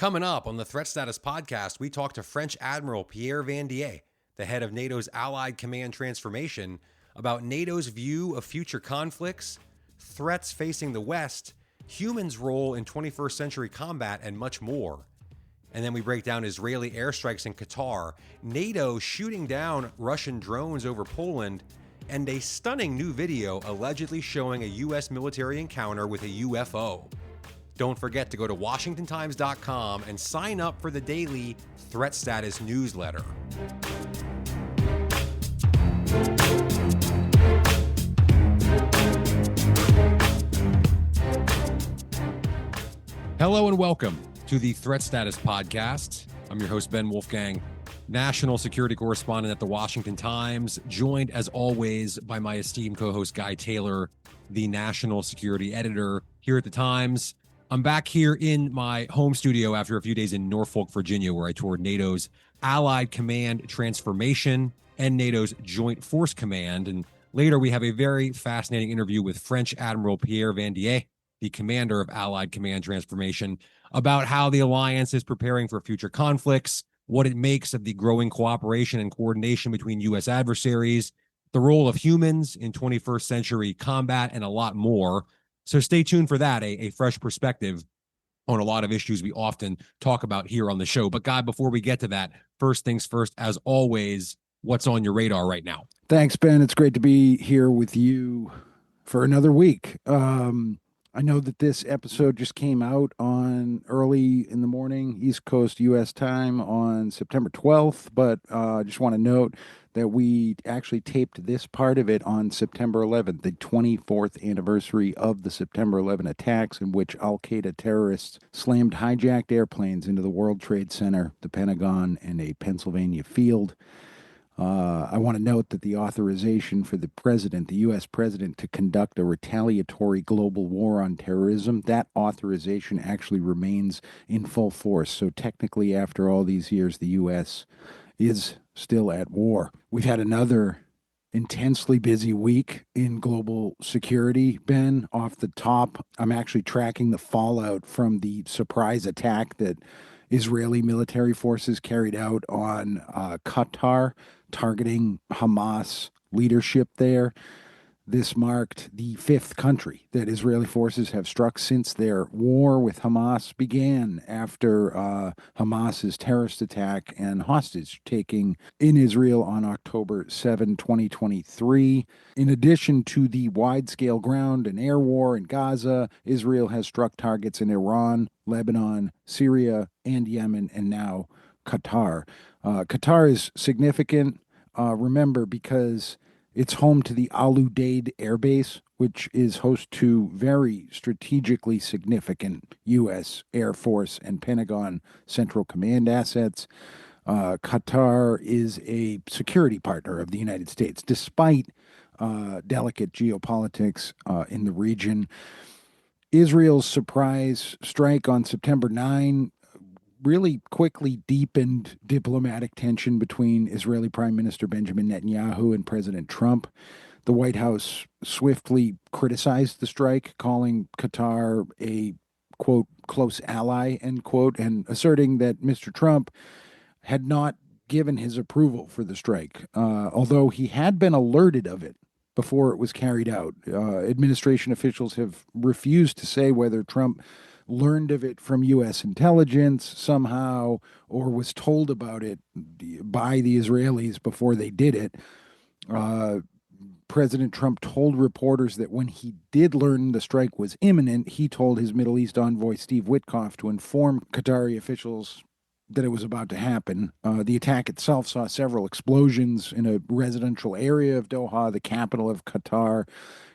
Coming up on the Threat Status podcast, we talk to French Admiral Pierre Vandier, the head of NATO's Allied Command Transformation, about NATO's view of future conflicts, threats facing the West, humans' role in 21st century combat, and much more. And then we break down Israeli airstrikes in Qatar, NATO shooting down Russian drones over Poland, and a stunning new video allegedly showing a U.S. military encounter with a UFO. Don't forget to go to WashingtonTimes.com and sign up for the daily Threat Status newsletter. Hello and welcome to the Threat Status podcast. I'm your host, Ben Wolfgang, national security correspondent at the Washington Times, joined as always by my esteemed co-host, Guy Taylor, the national security editor here at the Times. I'm back here in my home studio after a few days in Norfolk, Virginia, where I toured NATO's Allied Command Transformation and NATO's Joint Force Command. And later we have a very fascinating interview with French Admiral Pierre Vandier, the commander of Allied Command Transformation, about how the alliance is preparing for future conflicts, what it makes of the growing cooperation and coordination between U.S. adversaries, the role of humans in 21st century combat, and a lot more. So stay tuned for that, a fresh perspective on a lot of issues we often talk about here on the show. But Guy, before we get to that, first things first, as always, what's on your radar right now? Thanks, Ben. It's great to be here with you for another week. I know that this episode just came out on early in the morning, East Coast U.S. time on September 12th, but I just want to note that we actually taped this part of it on September 11th, the 24th anniversary of the September 11 attacks, in which al-Qaeda terrorists slammed hijacked airplanes into the World Trade Center, the Pentagon, and a Pennsylvania field. I want to note that the authorization for the U.S. president, to conduct a retaliatory global war on terrorism, that authorization actually remains in full force. So technically, after all these years, the U.S. is still at war. We've had another intensely busy week in global security, Ben. Off the top, I'm actually tracking the fallout from the surprise attack that Israeli military forces carried out on Qatar, targeting Hamas leadership there. This marked the fifth country that Israeli forces have struck since their war with Hamas began, after Hamas's terrorist attack and hostage-taking in Israel on October 7, 2023. In addition to the wide-scale ground and air war in Gaza, Israel has struck targets in Iran, Lebanon, Syria, and Yemen, and now Qatar. Qatar is significant, remember, because it's home to the Al Udeid Air Base, which is host to very strategically significant U.S. Air Force and Pentagon Central Command assets. Qatar is a security partner of the United States, despite delicate geopolitics in the region. Israel's surprise strike on September 9 really quickly deepened diplomatic tension between Israeli Prime Minister Benjamin Netanyahu and President Trump. The White House swiftly criticized the strike, calling Qatar a, quote, close ally, end quote, and asserting that Mr. Trump had not given his approval for the strike, although he had been alerted of it before it was carried out. Administration officials have refused to say whether Trump learned of it from U.S. intelligence somehow, or was told about it by the Israelis before they did it. President Trump told reporters that when he did learn the strike was imminent, he told his Middle East envoy Steve Witkoff to inform Qatari officials that it was about to happen. The attack itself saw several explosions in a residential area of Doha, the capital of Qatar.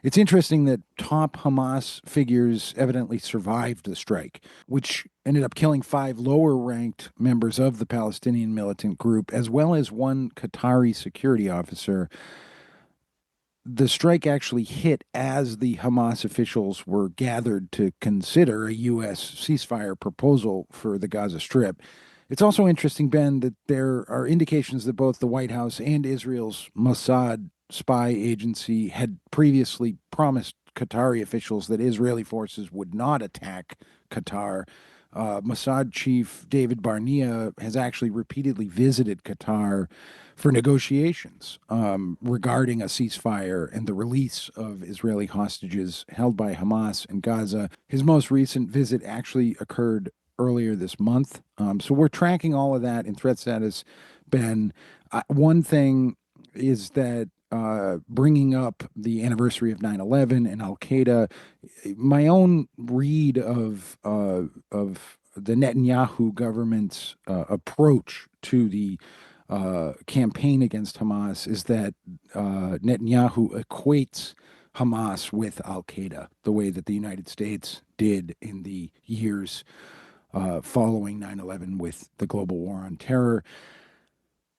It's interesting that top Hamas figures evidently survived the strike, which ended up killing 5 lower-ranked members of the Palestinian militant group, as well as one Qatari security officer. The strike actually hit as the Hamas officials were gathered to consider a U.S. ceasefire proposal for the Gaza Strip. It's also interesting, Ben, that there are indications that both the White House and Israel's Mossad spy agency had previously promised Qatari officials that Israeli forces would not attack Qatar. Mossad chief David Barnea has actually repeatedly visited Qatar for negotiations regarding a ceasefire and the release of Israeli hostages held by Hamas in Gaza. His most recent visit actually occurred earlier this month. So we're tracking all of that in threat status, Ben. One thing is that bringing up the anniversary of 9/11 and Al Qaeda, my own read of the Netanyahu government's approach to the campaign against Hamas is that Netanyahu equates Hamas with Al Qaeda, the way that the United States did in the years following 9/11 with the global war on terror.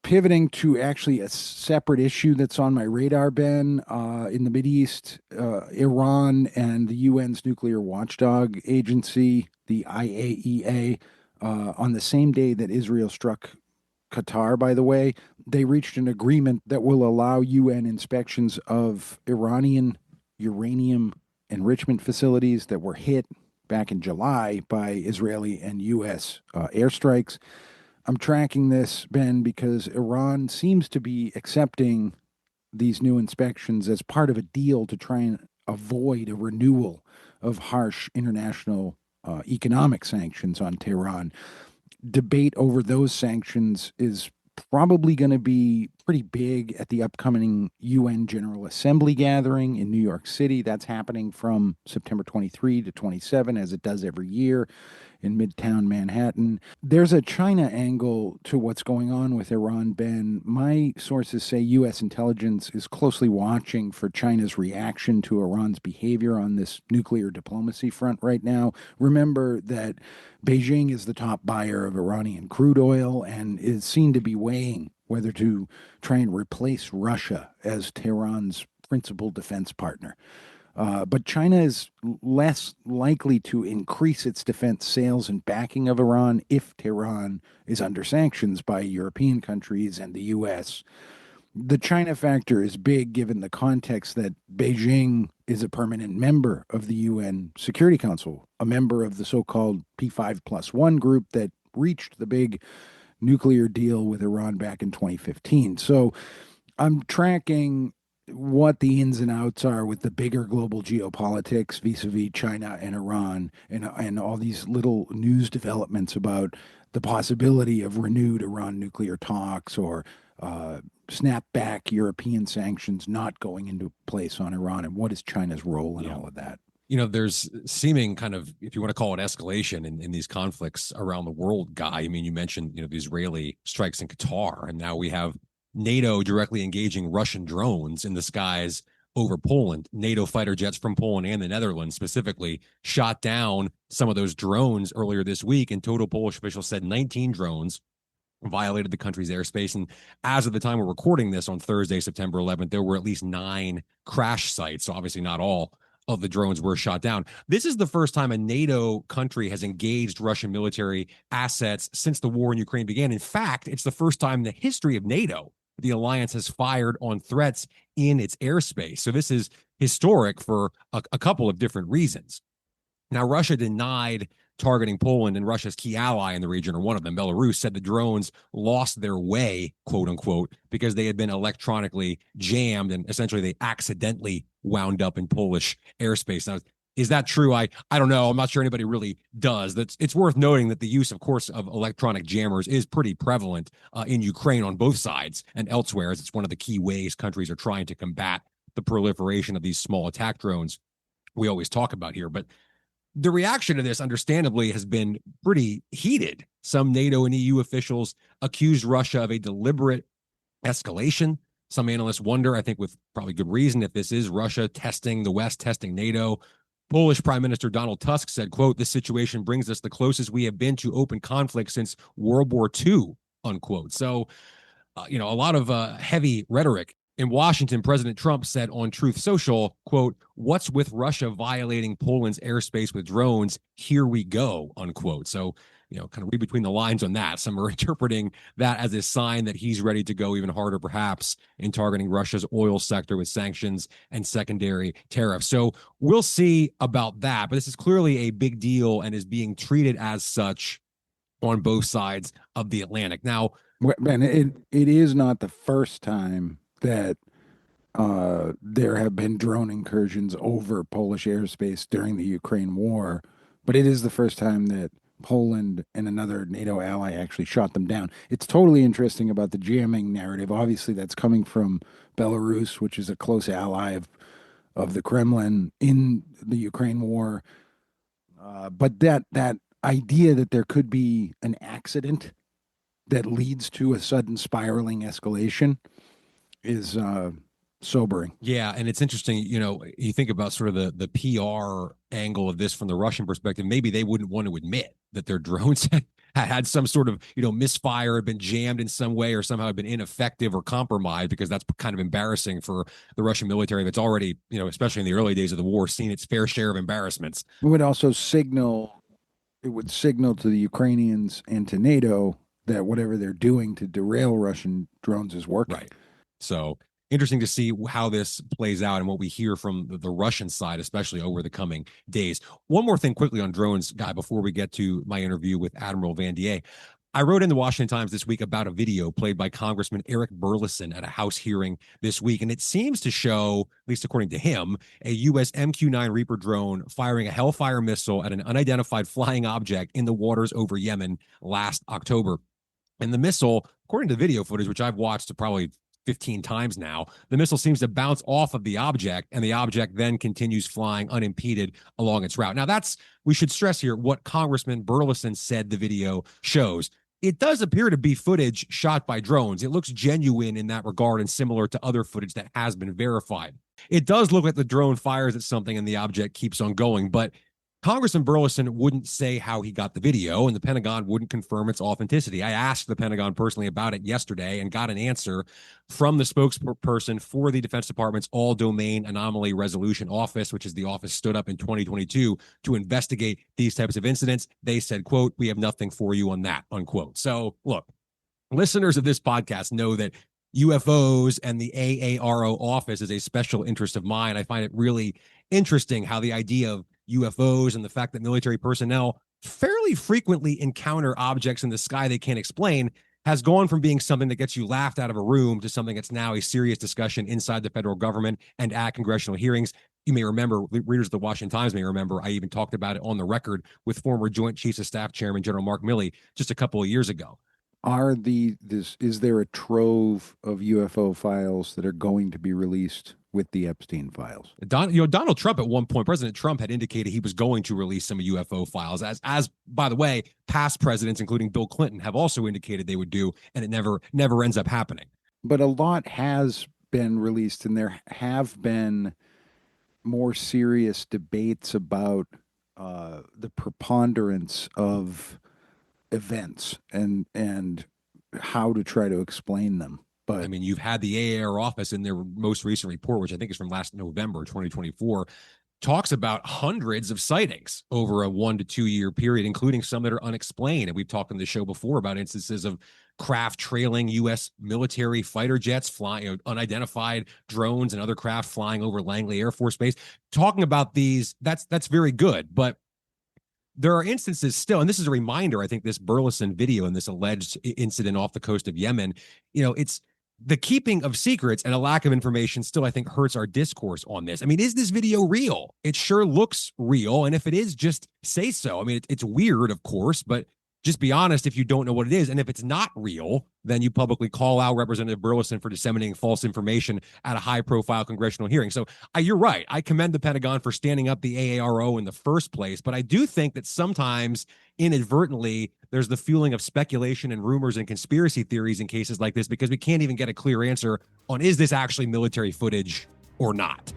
Pivoting to actually a separate issue that's on my radar, Ben, in the Mideast, Iran and the UN's nuclear watchdog agency, the IAEA, on the same day that Israel struck Qatar, by the way, they reached an agreement that will allow UN inspections of Iranian uranium enrichment facilities that were hit back in July by Israeli and U.S. Airstrikes. I'm tracking this, Ben, because Iran seems to be accepting these new inspections as part of a deal to try and avoid a renewal of harsh international economic sanctions on Tehran. Debate over those sanctions is probably going to be pretty big at the upcoming UN General Assembly gathering in New York City. That's happening from September 23 to 27, as it does every year in Midtown Manhattan. There's a China angle to what's going on with Iran, Ben. My sources say U.S. intelligence is closely watching for China's reaction to Iran's behavior on this nuclear diplomacy front right now. Remember that Beijing is the top buyer of Iranian crude oil and is seen to be weighing whether to try and replace Russia as Tehran's principal defense partner. But China is less likely to increase its defense sales and backing of Iran if Tehran is under sanctions by European countries and the U.S. The China factor is big given the context that Beijing is a permanent member of the UN Security Council, a member of the so-called P5+1 group that reached the big nuclear deal with Iran back in 2015. So I'm tracking what the ins and outs are with the bigger global geopolitics vis-a-vis China and Iran and all these little news developments about the possibility of renewed Iran nuclear talks or snapback European sanctions not going into place on Iran, and what is China's role in all of that? There's seeming kind of, if you want to call it escalation in these conflicts around the world, Guy. I mean, you mentioned, the Israeli strikes in Qatar, and now we have NATO directly engaging Russian drones in the skies over Poland. NATO fighter jets from Poland and the Netherlands specifically shot down some of those drones earlier this week, and total Polish officials said 19 drones violated the country's airspace. And as of the time we're recording this on Thursday, September 11th, there were at least 9 crash sites. So obviously not all of the drones were shot down. This is the first time a NATO country has engaged Russian military assets since the war in Ukraine began. In fact, it's the first time in the history of NATO the alliance has fired on threats in its airspace. So this is historic for a couple of different reasons. Now, Russia denied targeting Poland, and Russia's key ally in the region, or one of them, Belarus, said the drones lost their way, quote unquote, because they had been electronically jammed and essentially they accidentally wound up in Polish airspace. Now, is that true? I don't know. I'm not sure anybody really does. It's worth noting that the use, of course, of electronic jammers is pretty prevalent in Ukraine on both sides and elsewhere, as it's one of the key ways countries are trying to combat the proliferation of these small attack drones we always talk about here. But the reaction to this, understandably, has been pretty heated. Some NATO and EU officials accused Russia of a deliberate escalation. Some analysts wonder, I think with probably good reason, if this is Russia testing the West, testing NATO. Polish Prime Minister Donald Tusk said, quote, "This situation brings us the closest we have been to open conflict since World War II," unquote. So, a lot of heavy rhetoric. In Washington, President Trump said on Truth Social, quote, "What's with Russia violating Poland's airspace with drones? Here we go," unquote. So kind of read between the lines on that. Some are interpreting that as a sign that he's ready to go even harder, perhaps, in targeting Russia's oil sector with sanctions and secondary tariffs. So we'll see about that. But this is clearly a big deal and is being treated as such on both sides of the Atlantic. Now, Ben, it is not the first time that there have been drone incursions over Polish airspace during the Ukraine war, but it is the first time that Poland and another NATO ally actually shot them down. It's totally interesting about the jamming narrative. Obviously, that's coming from Belarus, which is a close ally of the Kremlin in the Ukraine war. But that idea that there could be an accident that leads to a sudden spiraling escalation is sobering. yeah, and it's interesting, you think about sort of the PR angle of this from the Russian perspective. Maybe they wouldn't want to admit that their drones had some sort of, misfire, had been jammed in some way, or somehow had been ineffective or compromised, because that's kind of embarrassing for the Russian military that's already, especially in the early days of the war, seen its fair share of embarrassments. It would signal to the Ukrainians and to NATO that whatever they're doing to derail Russian drones is working. Right. So interesting to see how this plays out and what we hear from the Russian side, especially over the coming days. One more thing quickly on drones, Guy, before we get to my interview with Admiral Vandier. I wrote in the Washington Times this week about a video played by Congressman Eric Burleson at a House hearing this week, and it seems to show, at least according to him, a U.S. MQ-9 Reaper drone firing a Hellfire missile at an unidentified flying object in the waters over Yemen last October. And the missile, according to the video footage, which I've watched probably 15 times now, the missile seems to bounce off of the object, and the object then continues flying unimpeded along its route. Now, we should stress here what Congressman Burleson said the video shows. It does appear to be footage shot by drones. It looks genuine in that regard and similar to other footage that has been verified. It does look like the drone fires at something and the object keeps on going, but Congressman Burleson wouldn't say how he got the video, and the Pentagon wouldn't confirm its authenticity. I asked the Pentagon personally about it yesterday and got an answer from the spokesperson for the Defense Department's All-Domain Anomaly Resolution Office, which is the office stood up in 2022 to investigate these types of incidents. They said, quote, "We have nothing for you on that," unquote. So, look, listeners of this podcast know that UFOs and the AARO office is a special interest of mine. I find it really interesting how the idea of UFOs and the fact that military personnel fairly frequently encounter objects in the sky they can't explain has gone from being something that gets you laughed out of a room to something that's now a serious discussion inside the federal government and at congressional hearings. You may remember, readers of the Washington Times may remember, I even talked about it on the record with former Joint Chiefs of Staff Chairman General Mark Milley just a couple of years ago. Is there a trove of UFO files that are going to be released with the Epstein files? Donald Trump at one point, President Trump had indicated he was going to release some UFO files, as by the way, past presidents, including Bill Clinton, have also indicated they would do, and it never ends up happening. But a lot has been released, and there have been more serious debates about the preponderance of events and how to try to explain them. But I mean, you've had the AAR office in their most recent report, which I think is from last November 2024, talks about hundreds of sightings over a 1 to 2 year period, including some that are unexplained. And we've talked on the show before about instances of craft trailing U.S. military fighter jets, flying, unidentified drones and other craft flying over Langley Air Force Base. Talking about these, that's very good. But there are instances still, and this is a reminder, I think, this Burleson video and this alleged incident off the coast of Yemen, it's the keeping of secrets and a lack of information still, I think, hurts our discourse on this. I mean, is this video real? It sure looks real. And if it is, just say so. I mean, it's weird, of course, but just be honest if you don't know what it is. And if it's not real, then you publicly call out Representative Burleson for disseminating false information at a high-profile congressional hearing. So you're right. I commend the Pentagon for standing up the AARO in the first place, but I do think that sometimes inadvertently there's the fueling of speculation and rumors and conspiracy theories in cases like this because we can't even get a clear answer on is this actually military footage or not.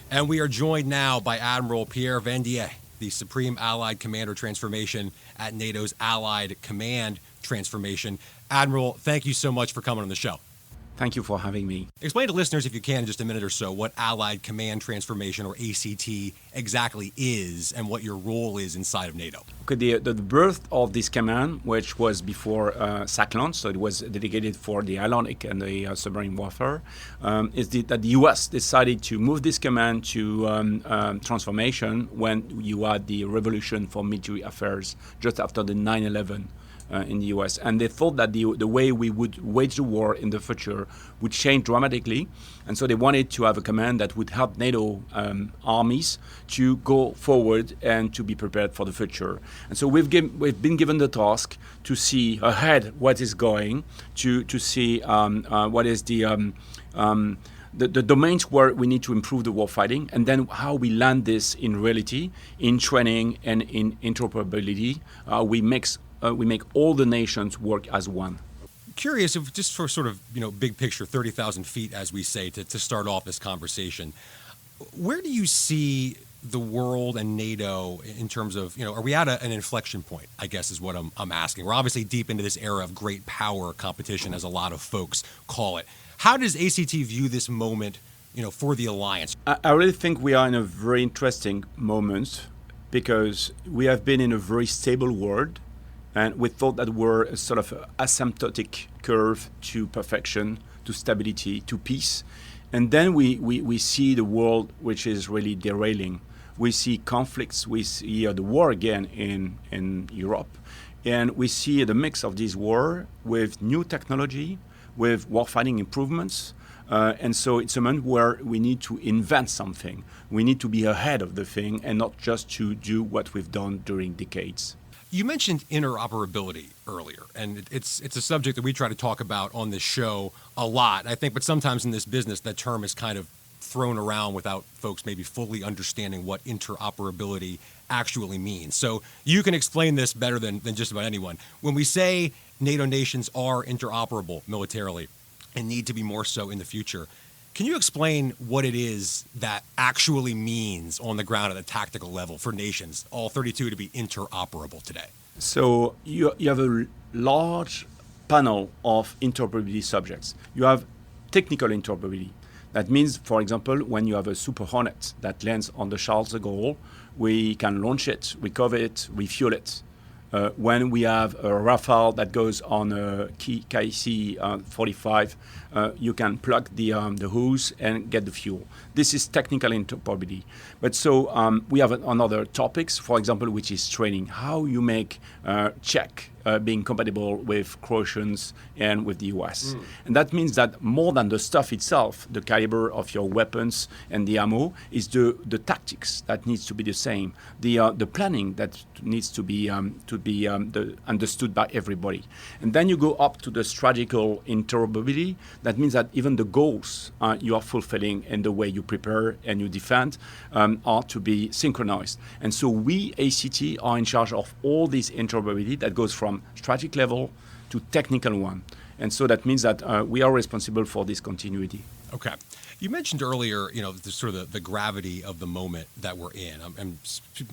And we are joined now by Admiral Pierre Vandier, the Supreme Allied Commander Transformation at NATO's Allied Command Transformation. Admiral, thank you so much for coming on the show. Thank you for having me. Explain to listeners, if you can, in just a minute or so, what Allied Command Transformation, or ACT, exactly is and what your role is inside of NATO. Okay, the birth of this command, which was before SAC launch, so it was dedicated for the Atlantic and the submarine warfare, is that the U.S. decided to move this command to transformation when you had the revolution for military affairs just after the 9/11. In the U.S. And they thought that the way we would wage the war in the future would change dramatically. And so they wanted to have a command that would help NATO armies to go forward and to be prepared for the future. And so we've been given the task to see ahead what is going, to see what is the domains where we need to improve the war fighting, and then how we land this in reality, in training and in interoperability. We make all the nations work as one. Curious, if just for sort of, big picture, 30,000 feet, as we say, to start off this conversation, where do you see the world and NATO in terms of, are we at an inflection point, I guess is what I'm asking. We're obviously deep into this era of great power competition, as a lot of folks call it. How does ACT view this moment, for the alliance? I really think we are in a very interesting moment because we have been in a very stable world. And we thought that we're a sort of asymptotic curve to perfection, to stability, to peace. And then we see the world which is really derailing. We see conflicts. We see the war again in Europe. And we see the mix of this war with new technology, with warfighting improvements. And so it's a moment where we need to invent something. We need to be ahead of the thing and not just to do what we've done during decades. You mentioned interoperability earlier, and it's a subject that we try to talk about on this show a lot, I think, but sometimes in this business that term is kind of thrown around without folks maybe fully understanding what interoperability actually means. So you can explain this better than just about anyone. When we say NATO nations are interoperable militarily and need to be more so in the future, can you explain what it is that actually means on the ground at a tactical level for nations, all 32, to be interoperable today? So you have a large panel of interoperability subjects. You have technical interoperability. That means, for example, when you have a Super Hornet that lands on the Charles de Gaulle, we can launch it, recover it, refuel it. When we have a Rafale that goes on a KC-45, you can plug the hose and get the fuel. This is technical interoperability. But so we have another topics, for example, which is training. How you make Czech being compatible with Croatians and with the US. And that means that more than the stuff itself, the caliber of your weapons and the ammo, is the tactics that needs to be the same. The planning that needs to be understood by everybody. And then you go up to the strategical interoperability. That means that even the goals you are fulfilling and the way you prepare and you defend are to be synchronized. And so we, ACT, are in charge of all this interoperability that goes from strategic level to technical one. And so that means that we are responsible for this continuity. Okay. You mentioned earlier, the gravity of the moment that we're in. And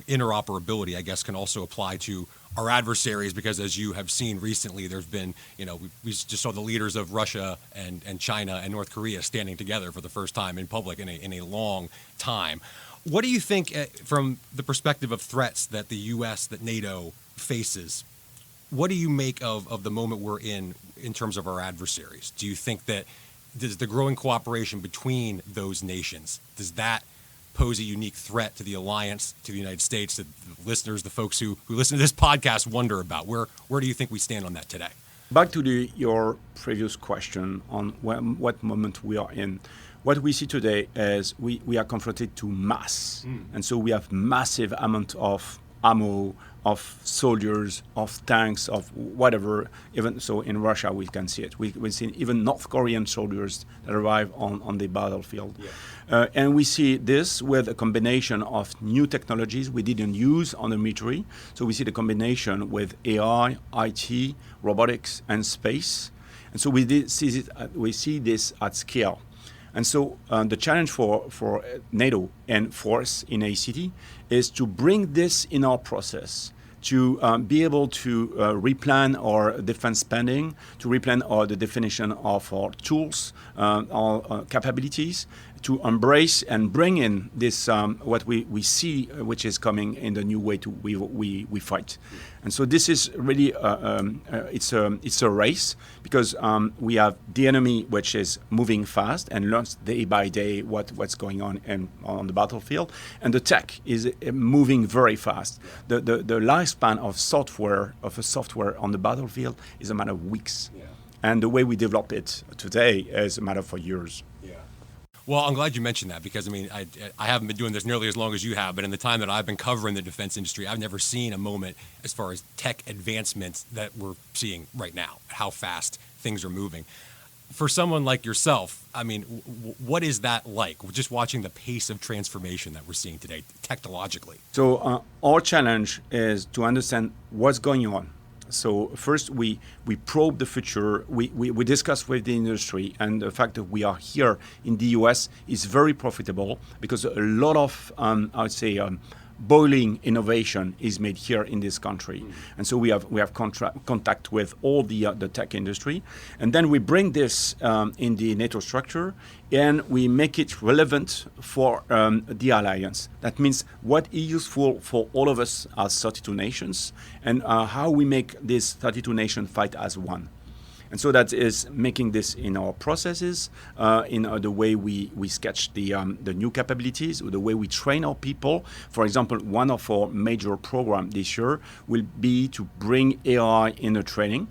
interoperability, I guess, can also apply to our adversaries because, as you have seen recently, there's been, we just saw the leaders of Russia and China and North Korea standing together for the first time in public in a long time. What do you think, from the perspective of threats that the U.S., that NATO faces, what do you make of the moment we're in terms of our adversaries? Do you think that does the growing cooperation between those nations, does that pose a unique threat to the alliance, to the United States, that the listeners, the folks who listen to this podcast wonder about? Where do you think we stand on that today? Back to your previous question on what moment we are in. What we see today is we are confronted to mass. And so we have massive amount of ammo, of soldiers, of tanks, of whatever. Even so in Russia, we can see it. We've seen even North Korean soldiers that arrive on the battlefield. Yeah. And we see this with a combination of new technologies we didn't use on the military. So we see the combination with AI, IT, robotics, and space. And so we see this at scale. And so the challenge for NATO and for us in ACT is to bring this in our process, to be able to replan our defense spending, to replan the definition of our tools, our capabilities, to embrace and bring in this what we see, which is coming in the new way to we fight. And so this is really it's a race, because we have the enemy, which is moving fast and learns day by day what's going on on the battlefield, and the tech is moving very fast. The lifespan of a software on the battlefield is a matter of weeks, and the way we develop it today is a matter for years. Well, I'm glad you mentioned that, because, I mean, I haven't been doing this nearly as long as you have, but in the time that I've been covering the defense industry, I've never seen a moment as far as tech advancements that we're seeing right now, how fast things are moving. For someone like yourself, I mean, what is that like, just watching the pace of transformation that we're seeing today, technologically? So our challenge is to understand what's going on. So first, we probe the future. We discuss with the industry, and the fact that we are here in the US is very profitable, because a lot of, I would say, boiling innovation is made here in this country. And so we have contact with all the tech industry, and then we bring this in the NATO structure, and we make it relevant for the alliance. That means what is useful for all of us as 32 nations, and how we make these 32 nations fight as one. And so that is making this in our processes, in the way we sketch the new capabilities, the way we train our people. For example, one of our major programs this year will be to bring AI in the training,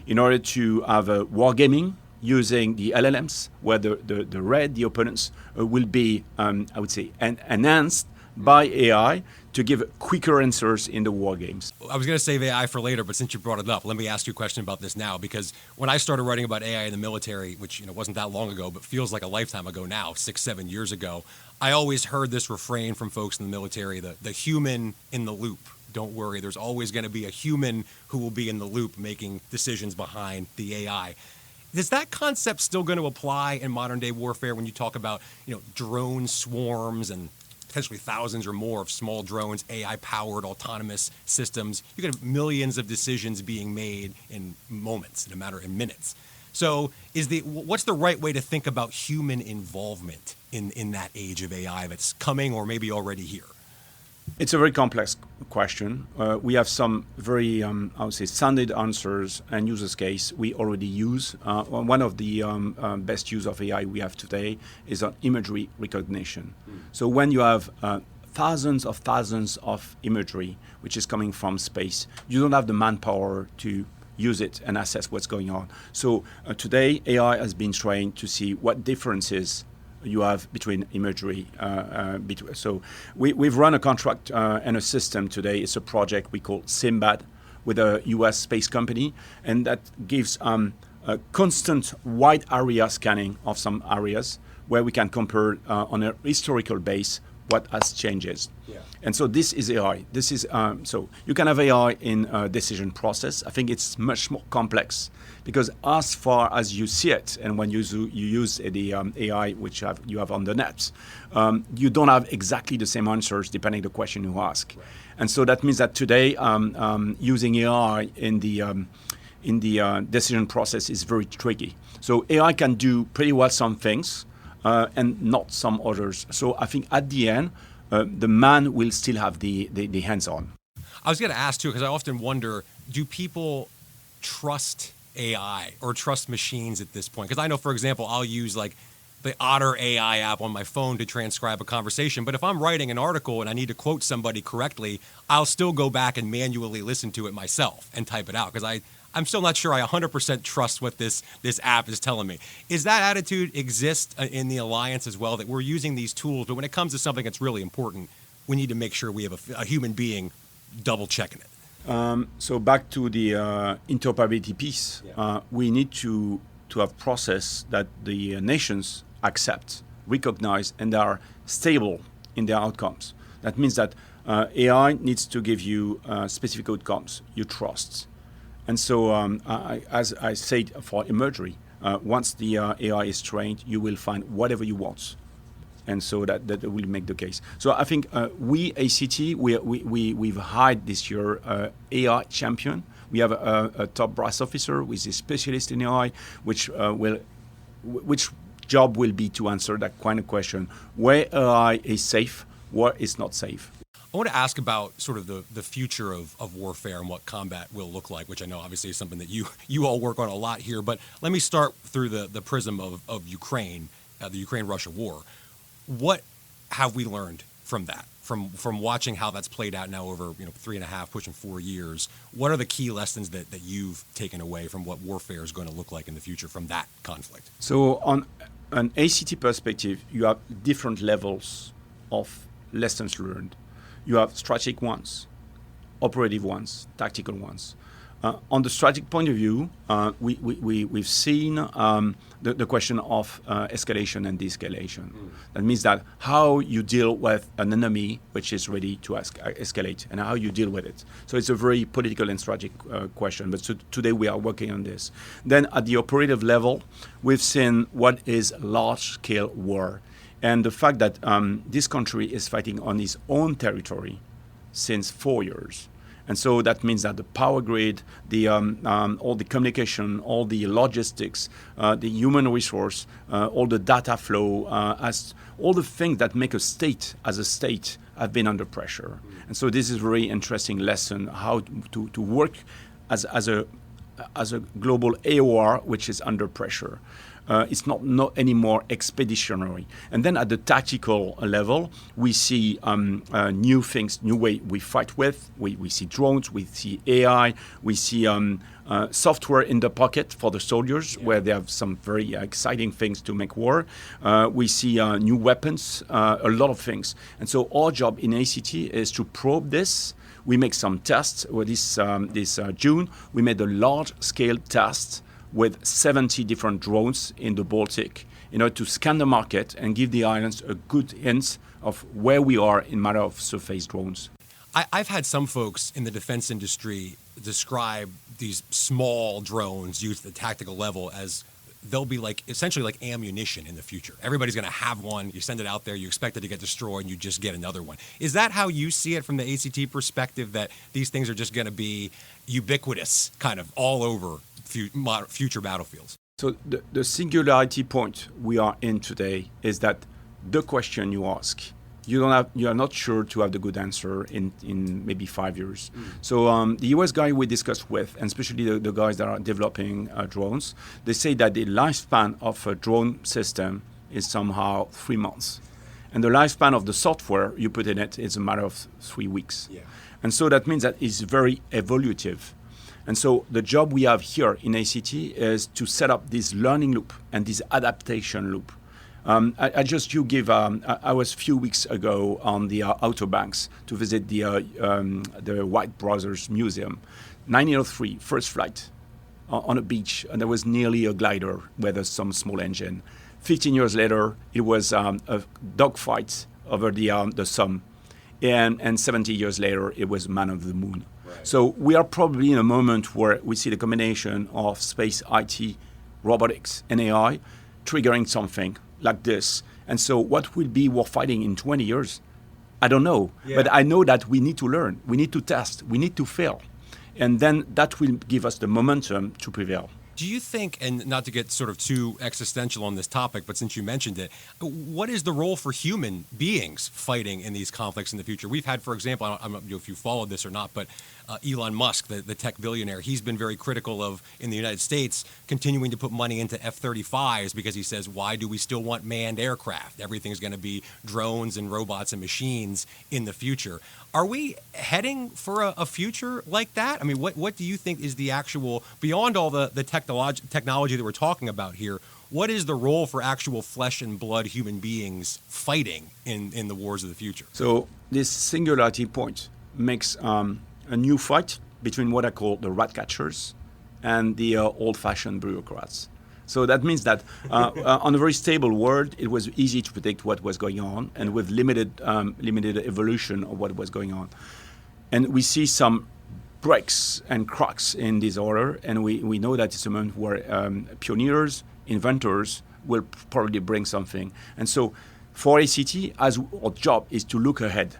in order to have a wargaming using the LLMs, where the opponents will be, I would say, enhanced by AI to give quicker answers in the war games. I was going to save AI for later, but since you brought it up, let me ask you a question about this now, because when I started writing about AI in the military, which wasn't that long ago, but feels like a lifetime ago now, 6-7 years ago, I always heard this refrain from folks in the military, the human in the loop. Don't worry, there's always going to be a human who will be in the loop making decisions behind the AI. Is that concept still going to apply in modern day warfare when you talk about, drone swarms and potentially thousands or more of small drones, AI-powered autonomous systems? You can have millions of decisions being made in moments, in a matter of minutes. So what's the right way to think about human involvement in that age of AI that's coming or maybe already here? It's a very complex question. We have some very, I would say, standard answers and use case we already use. One of the best use of AI we have today is on imagery recognition. So when you have thousands of imagery which is coming from space, you don't have the manpower to use it and assess what's going on. So today, AI has been trained to see what differences you have between imagery. So we've run a contract and a system today. It's a project we call Simbad with a US space company, and that gives a constant wide area scanning of some areas where we can compare on a historical base what has changes. And so this is AI. This is so you can have AI in a decision process. I think it's much more complex, because as far as you see it, and when you use the AI which you have on the net, you don't have exactly the same answers depending the question you ask. Right. And so that means that today using AI in the decision process is very tricky. So AI can do pretty well some things and not some others. So I think at the end, the man will still have the hands-on. I was going to ask, too, because I often wonder, do people trust AI or trust machines at this point? Because I know, for example, I'll use like the Otter AI app on my phone to transcribe a conversation. But if I'm writing an article and I need to quote somebody correctly, I'll still go back and manually listen to it myself and type it out, because I'm still not sure I 100% trust what this app is telling me. Is that attitude exist in the Alliance as well, that we're using these tools, but when it comes to something that's really important, we need to make sure we have a human being double checking it? So back to the interoperability piece, we need to have process that the nations accept, recognize, and are stable in their outcomes. That means that AI needs to give you specific outcomes you trust. And so, as I said for imagery, once the AI is trained, you will find whatever you want. and so that will make the case. So I think we ACT we've hired this year AI champion. We have a top brass officer who is a specialist in AI, which job will be to answer that kind of question: where AI is safe, where it's not safe. I want to ask about sort of the future of warfare and what combat will look like, which I know obviously is something that you all work on a lot here. But let me start through the prism of Ukraine, the Ukraine-Russia war. What have we learned from that, from watching how that's played out now over 3.5, pushing 4 years? What are the key lessons that you've taken away from what warfare is going to look like in the future from that conflict? So on an ACT perspective, you have different levels of lessons learned. You have strategic ones, operative ones, tactical ones. On the strategic point of view, we've seen the question of escalation and de-escalation. That means that how you deal with an enemy which is ready to escalate and how you deal with it. So it's a very political and strategic question, but today we are working on this. Then at the operative level, we've seen what is large-scale war. And the fact that this country is fighting on its own territory since 4 years. And so that means that the power grid, all the communication, all the logistics, the human resource, all the data flow, as all the things that make a state as a state have been under pressure. And so this is a very interesting lesson, how to work as a global AOR, which is under pressure. It's not anymore expeditionary. And then at the tactical level, we see new things, new way we fight with. We see drones, we see AI, we see software in the pocket for the soldiers, where they have some very exciting things to make war. We see new weapons, a lot of things. And so our job in ACT is to probe this. We make some tests. This June, we made a large-scale test with 70 different drones in the Baltic in order to scan the market and give the islands a good hint of where we are in matter of surface drones. I've had some folks in the defense industry describe these small drones used at the tactical level as they'll be essentially like ammunition in the future. Everybody's going to have one. You send it out there, you expect it to get destroyed, and you just get another one. Is that how you see it from the ACT perspective, that these things are just going to be ubiquitous kind of all over future battlefields? So the singularity point we are in today is that the question you ask, you are not sure to have the good answer in maybe 5 years. So the US guy we discussed with, and especially the guys that are developing drones, they say that the lifespan of a drone system is somehow 3 months. And the lifespan of the software you put in it is a matter of 3 weeks. Yeah. And so that means that it's very evolutive. And so the job we have here in ACT is to set up this learning loop and this adaptation loop. I was a few weeks ago on the Outer Banks to visit the White Brothers Museum. 1903, first flight on a beach, and there was nearly a glider with some small engine. 15 years later, it was a dogfight over the Somme. And 70 years later, it was Man of the Moon. Right. So we are probably in a moment where we see the combination of space, IT, robotics, and AI triggering something like this. And so what will be warfighting in 20 years? I don't know. Yeah. But I know that we need to learn. We need to test. We need to fail. And then that will give us the momentum to prevail. Do you think, and not to get sort of too existential on this topic, but since you mentioned it, what is the role for human beings fighting in these conflicts in the future? We've had, for example, I don't know if you followed this or not, but Elon Musk, the tech billionaire, he's been very critical of, in the United States, continuing to put money into F-35s because he says, why do we still want manned aircraft? Everything's going to be drones and robots and machines in the future. Are we heading for a future like that? I mean, what do you think is the actual, beyond all the technology that we're talking about here, what is the role for actual flesh and blood human beings fighting in the wars of the future? So this singularity point makes a new fight between what I call the rat catchers and the old-fashioned bureaucrats. So that means that on a very stable world, it was easy to predict what was going on, and with limited evolution of what was going on. And we see some breaks and cracks in this order, and we know that it's a moment where pioneers, inventors will probably bring something. And so For ACT, as our job is to look ahead.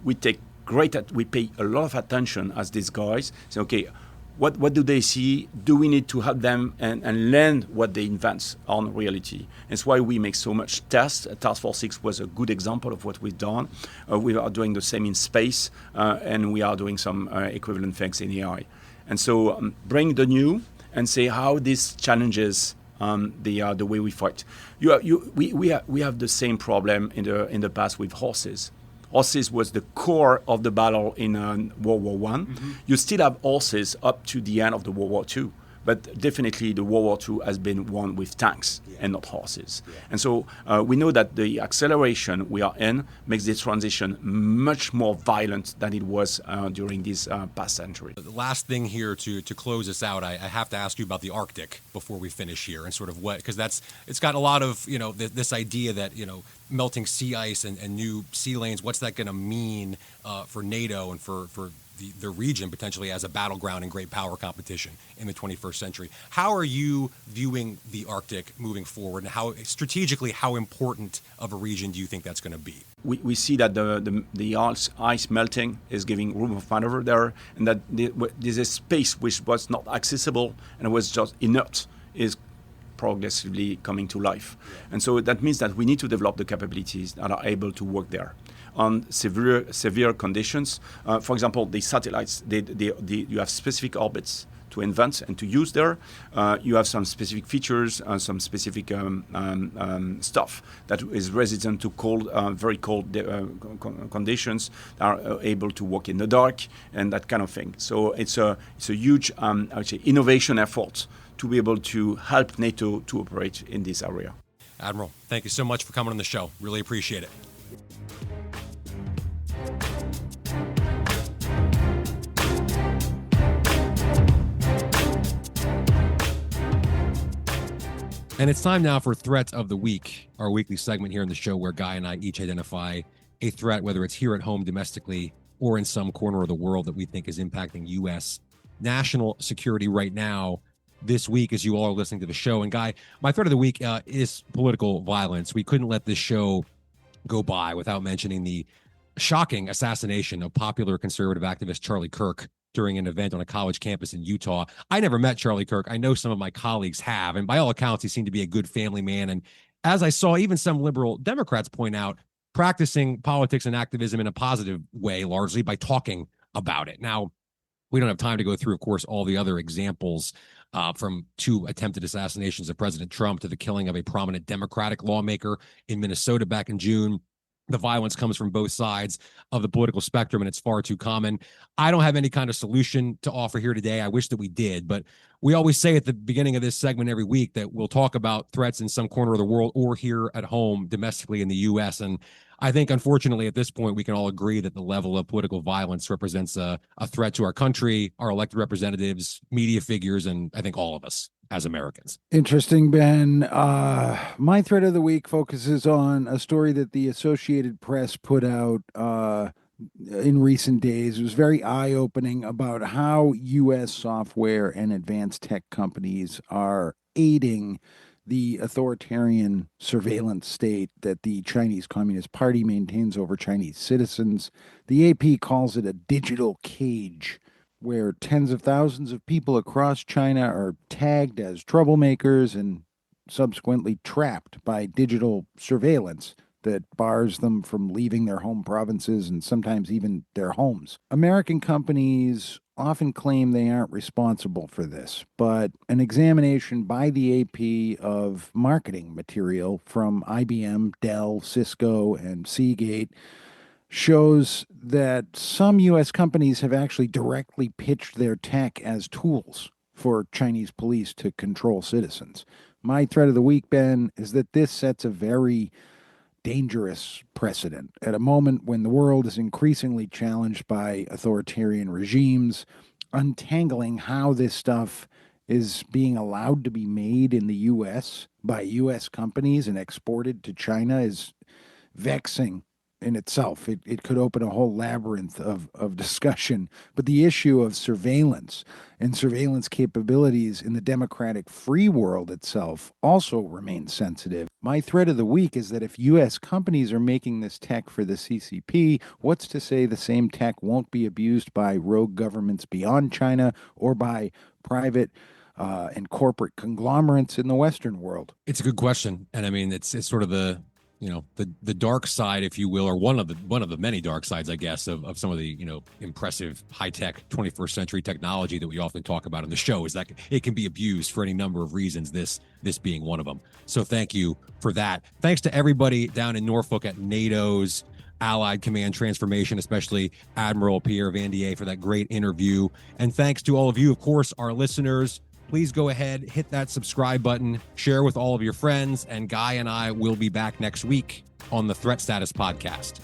We pay a lot of attention as these guys. Say, okay, what do they see? Do we need to help them and learn what they invent on reality? It's why we make so much tests. Task Force 6 was a good example of what we've done. We are doing the same in space, and we are doing some equivalent things in AI. And so bring the new and say how this challenges the way we fight. We have the same problem in the past with horses. Horses was the core of the battle in World War I. Mm-hmm. You still have horses up to the end of the World War II. But definitely the World War II has been won with tanks and not horses. Yeah. And so we know that the acceleration we are in makes this transition much more violent than it was during this past century. The last thing here to close us out, I have to ask you about the Arctic before we finish here, and sort of what, because it's got a lot of, this idea that, melting sea ice and new sea lanes, what's that going to mean for NATO and for the region potentially as a battleground in great power competition in the 21st century. How are you viewing the Arctic moving forward, and how strategically, how important of a region do you think that's going to be? We see that the ice melting is giving room of maneuver there, and that there's a space which was not accessible and was just inert is progressively coming to life. And so that means that we need to develop the capabilities that are able to work there on severe conditions. For example, the satellites, you have specific orbits to invent and to use there. You have some specific features, some specific stuff that is resistant to cold, very cold conditions, that are able to work in the dark and that kind of thing. So it's a huge, I would say, innovation effort to be able to help NATO to operate in this area. Admiral, thank you so much for coming on the show. Really appreciate it. And it's time now for Threat of the Week, our weekly segment here in the show where Guy and I each identify a threat, whether it's here at home domestically or in some corner of the world that we think is impacting U.S. national security right now. This week, as you all are listening to the show. And Guy, my threat of the week is political violence. We couldn't let this show go by without mentioning the shocking assassination of popular conservative activist Charlie Kirk during an event on a college campus in Utah. I never met Charlie Kirk. I know some of my colleagues have, and by all accounts, he seemed to be a good family man. And as I saw even some liberal Democrats point out, practicing politics and activism in a positive way, largely by talking about it. Now, we don't have time to go through, of course, all the other examples from 2 attempted assassinations of President Trump to the killing of a prominent Democratic lawmaker in Minnesota back in June. The violence comes from both sides of the political spectrum, and it's far too common. I don't have any kind of solution to offer here today. I wish that we did, but we always say at the beginning of this segment every week that we'll talk about threats in some corner of the world or here at home domestically in the U.S., and I think, unfortunately, at this point, we can all agree that the level of political violence represents a threat to our country, our elected representatives, media figures, and I think all of us as Americans. Interesting, Ben. My threat of the week focuses on a story that the Associated Press put out in recent days. It was very eye-opening about how U.S. software and advanced tech companies are aiding the authoritarian surveillance state that the Chinese Communist Party maintains over Chinese citizens. The AP calls it a digital cage, where tens of thousands of people across China are tagged as troublemakers and subsequently trapped by digital surveillance that bars them from leaving their home provinces and sometimes even their homes. American companies often claim they aren't responsible for this, but an examination by the AP of marketing material from IBM, Dell, Cisco, and Seagate shows that some U.S. companies have actually directly pitched their tech as tools for Chinese police to control citizens. My threat of the week, Ben, is that this sets a very dangerous precedent at a moment when the world is increasingly challenged by authoritarian regimes. Untangling how this stuff is being allowed to be made in the U.S. by U.S. companies and exported to China is vexing in itself. It could open a whole labyrinth of discussion. But the issue of surveillance and surveillance capabilities in the democratic free world itself also remains sensitive. My thread of the week is that if U.S. companies are making this tech for the CCP, what's to say the same tech won't be abused by rogue governments beyond China or by private and corporate conglomerates in the Western world? It's a good question, and I mean, it's sort of the the dark side, if you will, or one of the many dark sides, I guess, of some of the impressive high tech 21st century technology that we often talk about on the show, is that it can be abused for any number of reasons. This being one of them. So thank you for that. Thanks to everybody down in Norfolk at NATO's Allied Command Transformation, especially Admiral Pierre Vandier, for that great interview. And thanks to all of you, of course, our listeners. Please go ahead, hit that subscribe button, share with all of your friends, and Guy and I will be back next week on the Threat Status Podcast.